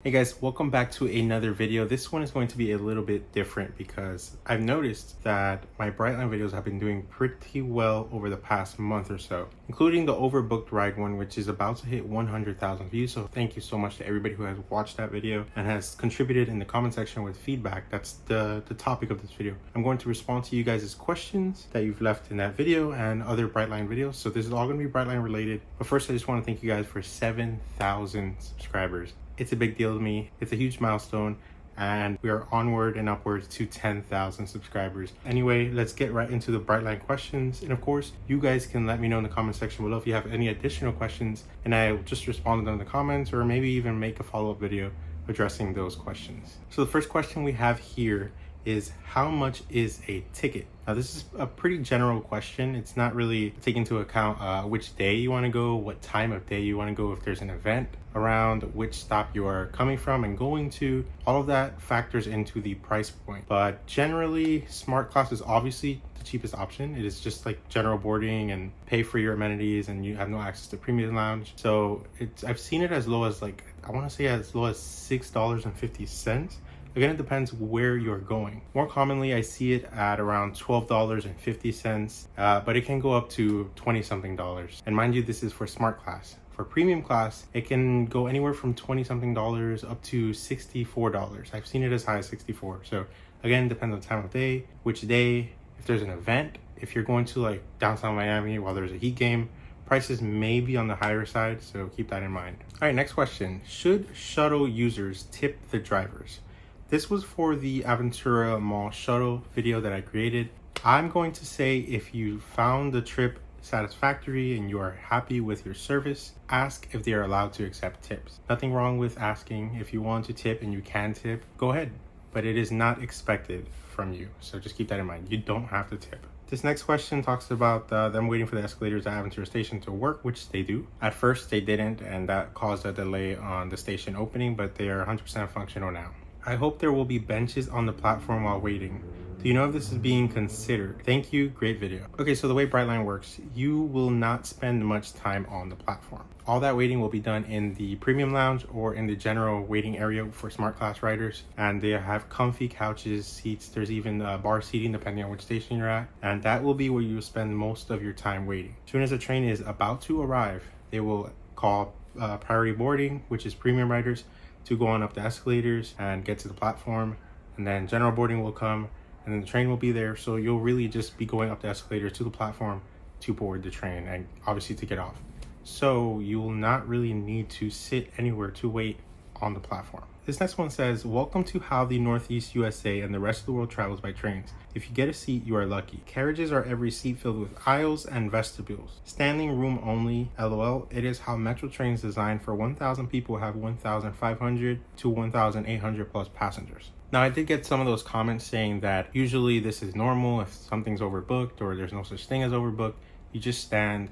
Hey guys, welcome back to another video. This one is going to be a little bit different because I've noticed that my Brightline videos have been doing pretty well over the past month or so, including the overbooked ride one, which is about to hit 100,000 views. So thank you so much to everybody who has watched that video and has contributed in the comment section with feedback. That's the topic of this video. I'm going to respond to you guys' questions that you've left in that video and other Brightline videos. So this is all going to be Brightline related. But first, I just want to thank you guys for 7,000 subscribers. It's a big deal to me. It's a huge milestone, and we are onward and upwards to 10,000 subscribers. Anyway, let's get right into the Brightline questions. And of course, you guys can let me know in the comment section below if you have any additional questions, and I'll just respond to them in the comments or maybe even make a follow-up video addressing those questions. So the first question we have here is, how much is a ticket? Now this is a pretty general question. It's not really taking into account which day you want to go, what time of day you want to go, if there's an event around, which stop you are coming from and going to. All of that factors into the price point. But generally, smart class is obviously the cheapest option. It is just like general boarding and pay for your amenities, and you have no access to premium lounge. So I've seen it as low as, like, I want to say as low as $6.50. Again, it depends where you're going. More commonly, I see it at around $12.50, but it can go up to 20-something dollars. And mind you, this is for smart class. For premium class, it can go anywhere from 20-something dollars up to $64. I've seen it as high as 64. So again, depends on time of day, which day, if there's an event. If you're going to like downtown Miami while there's a Heat game, prices may be on the higher side, so keep that in mind. All right, next question. Should shuttle users tip the drivers? This was for the Aventura Mall shuttle video that I created. I'm going to say, if you found the trip satisfactory and you are happy with your service, ask if they are allowed to accept tips. Nothing wrong with asking. If you want to tip and you can tip, go ahead. But it is not expected from you. So just keep that in mind. You don't have to tip. This next question talks about them waiting for the escalators at Aventura Station to work, which they do. At first they didn't, and that caused a delay on the station opening, but they are 100% functional now. I hope there will be benches on the platform while waiting. Do you know if this is being considered? Thank you, great video. Okay, so the way Brightline works, you will not spend much time on the platform. All that waiting will be done in the premium lounge or in the general waiting area for smart class riders. And they have comfy couches, seats. There's even bar seating depending on which station you're at. And that will be where you spend most of your time waiting. As soon as the train is about to arrive, they will call priority boarding, which is premium riders, to go on up the escalators and get to the platform. And then general boarding will come, and then the train will be there. So you'll really just be going up the escalator to the platform to board the train and obviously to get off. So you will not really need to sit anywhere to wait on the platform. This next one says, welcome to how the Northeast USA and the rest of the world travels by trains. If you get a seat, you are lucky. Carriages are every seat filled with aisles and vestibules. Standing room only, LOL. It is how Metro trains designed for 1,000 people have 1,500 to 1,800 plus passengers. Now, I did get some of those comments saying that usually this is normal. If something's overbooked or there's no such thing as overbooked, you just stand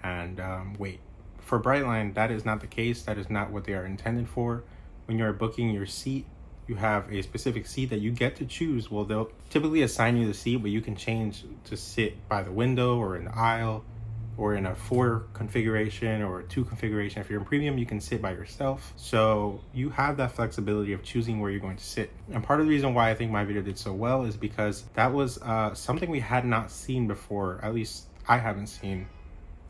and wait. For Brightline, that is not the case. That is not what they are intended for. When you're booking your seat, you have a specific seat that you get to choose. Well, they'll typically assign you the seat, but you can change to sit by the window or in the aisle or in a 4 configuration or a 2 configuration. If you're in premium, you can sit by yourself. So you have that flexibility of choosing where you're going to sit. And part of the reason why I think my video did so well is because that was something we had not seen before. At least I haven't seen,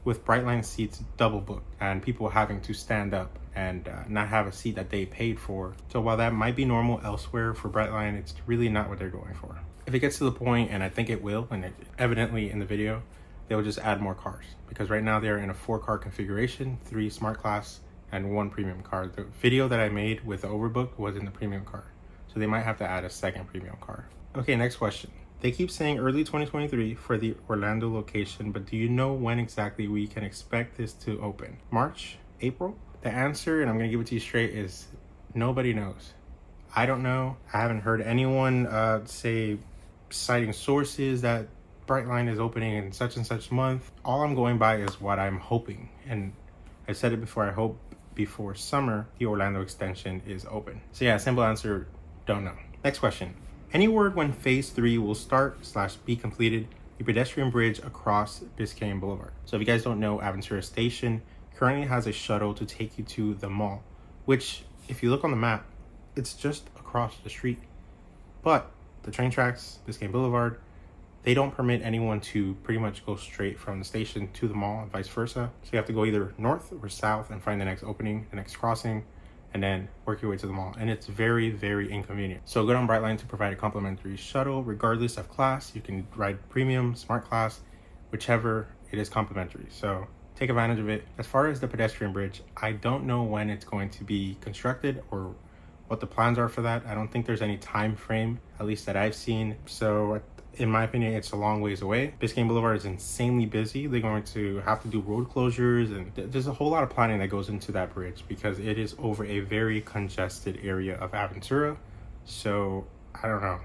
with Brightline seats double booked and people having to stand up and not have a seat that they paid for. So while that might be normal elsewhere, for Brightline, it's really not what they're going for. If it gets to the point, and I think it will, and evidently in the video, they'll just add more cars, because right now they're in a 4-car configuration, 3 smart class and 1 premium car. The video that I made with the overbook was in the premium car, so they might have to add a 2nd premium car. Okay, next question. They keep saying early 2023 for the Orlando location, but do you know when exactly we can expect this to open? March? April? The answer, and I'm going to give it to you straight, is nobody knows. I don't know. I haven't heard anyone say, citing sources, that Brightline is opening in such and such month. All I'm going by is what I'm hoping. And I said it before, I hope before summer the Orlando extension is open. So yeah, simple answer, don't know. Next question. Any word when phase 3 will start/be completed, the pedestrian bridge across Biscayne Boulevard? So if you guys don't know, Aventura Station currently has a shuttle to take you to the mall, which if you look on the map, it's just across the street. But the train tracks, Biscayne Boulevard, they don't permit anyone to pretty much go straight from the station to the mall and vice versa. So you have to go either north or south and find the next opening, the next crossing, and then work your way to the mall. And it's very, very inconvenient. So good on Brightline to provide a complimentary shuttle regardless of class. You can ride premium, smart class, whichever, it is complimentary. So take advantage of it. As far as the pedestrian bridge, I don't know when it's going to be constructed or what the plans are for that. I don't think there's any time frame, at least that I've seen. So in my opinion, it's a long ways away. Biscayne Boulevard is insanely busy. They're going to have to do road closures, and there's a whole lot of planning that goes into that bridge because it is over a very congested area of Aventura. So I don't know,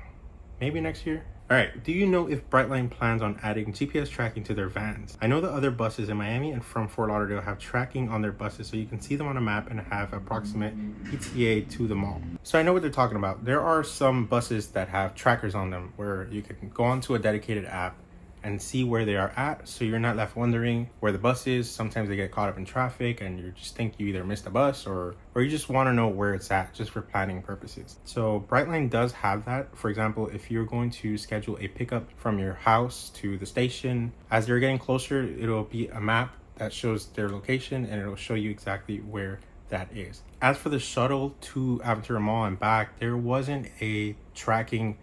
maybe next year. All right, do you know if Brightline plans on adding GPS tracking to their vans? I know the other buses in Miami and from Fort Lauderdale have tracking on their buses so you can see them on a map and have approximate ETA to the mall. So I know what they're talking about. There are some buses that have trackers on them where you can go onto a dedicated app and see where they are at, so you're not left wondering where the bus is. Sometimes they get caught up in traffic and you just think you either missed a bus or you just want to know where it's at just for planning purposes. So Brightline does have that. For example, if you're going to schedule a pickup from your house to the station, as they're getting closer, it'll be a map that shows their location and it'll show you exactly where that is. As for the shuttle to Aventura Mall and back, there wasn't a tracking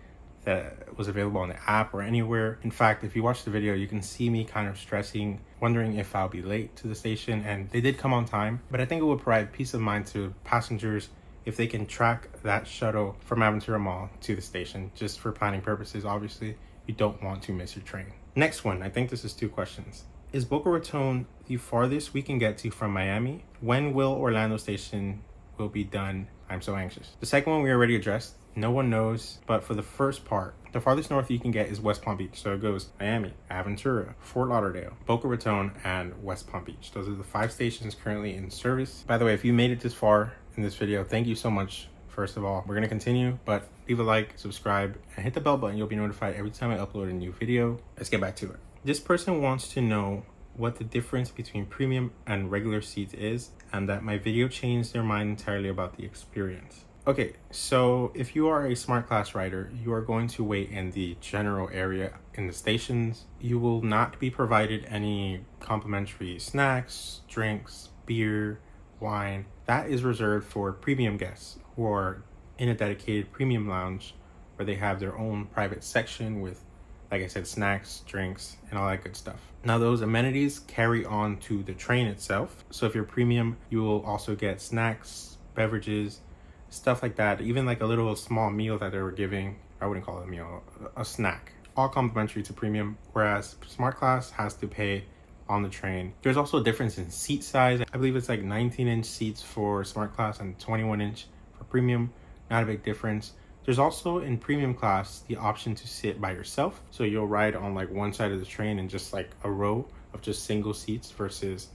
that was available on the app or anywhere. In fact, if you watch the video, you can see me kind of stressing, wondering if I'll be late to the station, and they did come on time. But I think it would provide peace of mind to passengers if they can track that shuttle from Aventura Mall to the station, just for planning purposes. Obviously, you don't want to miss your train. Next one, I think this is 2 questions. Is Boca Raton the farthest we can get to from Miami? When will Orlando Station will be done? I'm so anxious. The second one we already addressed. No one knows, but for the first part, the farthest north you can get is West Palm Beach. So it goes Miami, Aventura, Fort Lauderdale, Boca Raton, and West Palm Beach. Those are the 5 stations currently in service. By the way, if you made it this far in this video, thank you so much. First of all, we're going to continue, but leave a like, subscribe, and hit the bell button. You'll be notified every time I upload a new video. Let's get back to it. This person wants to know what the difference between premium and regular seats is, and that my video changed their mind entirely about the experience. Okay, so if you are a smart class rider, you are going to wait in the general area in the stations. You will not be provided any complimentary snacks, drinks, beer, wine. That is reserved for premium guests who are in a dedicated premium lounge where they have their own private section with, like I said, snacks, drinks, and all that good stuff. Now those amenities carry on to the train itself. So if you're premium, you will also get snacks, beverages, stuff like that, even like a little small meal that they were giving. I wouldn't call it a meal, a snack. All complimentary to premium, whereas smart class has to pay on the train. There's also a difference in seat size. I believe it's like 19-inch seats for smart class and 21-inch for premium. Not a big difference. There's also in premium class the option to sit by yourself. So you'll ride on like one side of the train and just like a row of just single seats versus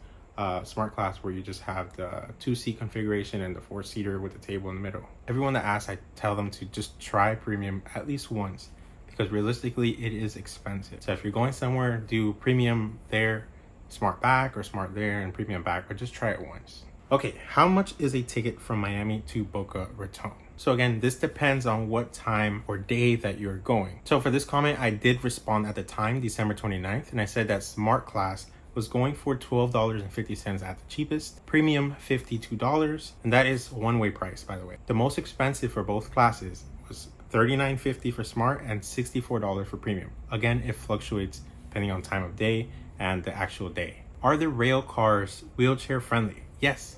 smart class where you just have the 2-seat configuration and the 4-seater with the table in the middle. Everyone that asks, I tell them to just try premium at least once because realistically it is expensive. So if you're going somewhere, do premium there, smart back, or smart there and premium back, but just try it once. Okay, how much is a ticket from Miami to Boca Raton? So again, this depends on what time or day that you're going. So for this comment, I did respond at the time, December 29th, and I said that smart class was going for $12.50 at the cheapest, premium $52, and that is one-way price, by the way. The most expensive for both classes was $39.50 for smart and $64 for premium. Again, it fluctuates depending on time of day and the actual day. Are the rail cars wheelchair friendly? Yes.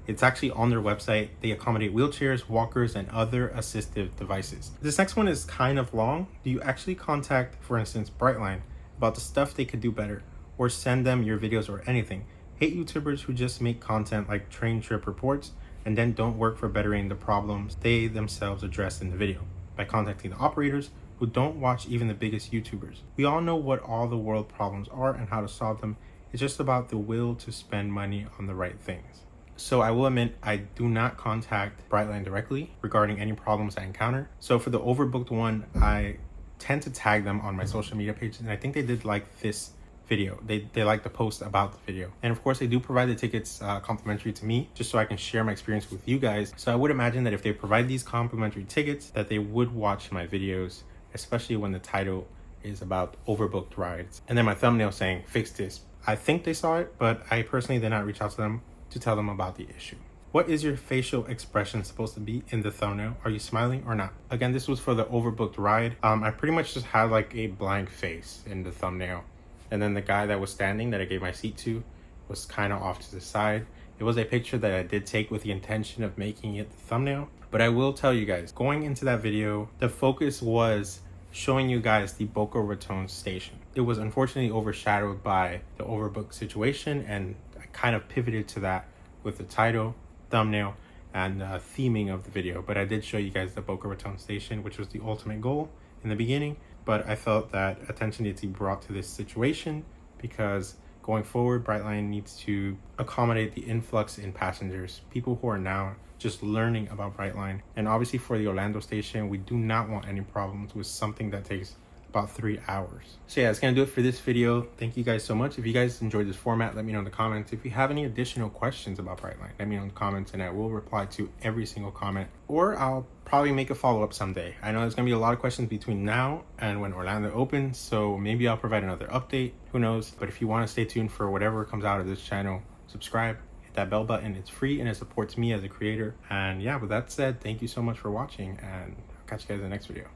It's actually on their website. They accommodate wheelchairs, walkers, and other assistive devices. This next one is kind of long. Do you actually contact, for instance, Brightline about the stuff they could do better, or send them your videos or anything? Hate YouTubers who just make content like train trip reports and then don't work for bettering the problems they themselves address in the video by contacting the operators who don't watch even the biggest YouTubers. We all know what all the world problems are and how to solve them. It's just about the will to spend money on the right things. So I will admit, I do not contact Brightline directly regarding any problems I encounter. So for the overbooked one, I tend to tag them on my social media pages, and I think they did like this video. They like the post about the video. And of course, they do provide the tickets complimentary to me, just so I can share my experience with you guys. So I would imagine that if they provide these complimentary tickets, that they would watch my videos, especially when the title is about overbooked rides. And then my thumbnail saying, fix this. I think they saw it, but I personally did not reach out to them to tell them about the issue. What is your facial expression supposed to be in the thumbnail? Are you smiling or not? Again, this was for the overbooked ride. I pretty much just had like a blank face in the thumbnail. And then the guy that was standing that I gave my seat to was kind of off to the side. It was a picture that I did take with the intention of making it the thumbnail. But I will tell you guys, going into that video, the focus was showing you guys the Boca Raton station. It was unfortunately overshadowed by the overbooked situation, and I kind of pivoted to that with the title, thumbnail, and theming of the video. But I did show you guys the Boca Raton station, which was the ultimate goal in the beginning. But I felt that attention needs to be brought to this situation because going forward, Brightline needs to accommodate the influx in passengers, people who are now just learning about Brightline. And obviously for the Orlando station, we do not want any problems with something that takes about 3 hours. So yeah, that's gonna do it for this video. Thank you guys so much. If you guys enjoyed this format, let me know in the comments. If you have any additional questions about Brightline, let me know in the comments and I will reply to every single comment, or I'll probably make a follow-up someday. I know there's gonna be a lot of questions between now and when Orlando opens, so maybe I'll provide another update, who knows. But if you wanna stay tuned for whatever comes out of this channel, subscribe, hit that bell button. It's free and it supports me as a creator. And yeah, with that said, thank you so much for watching, and I'll catch you guys in the next video.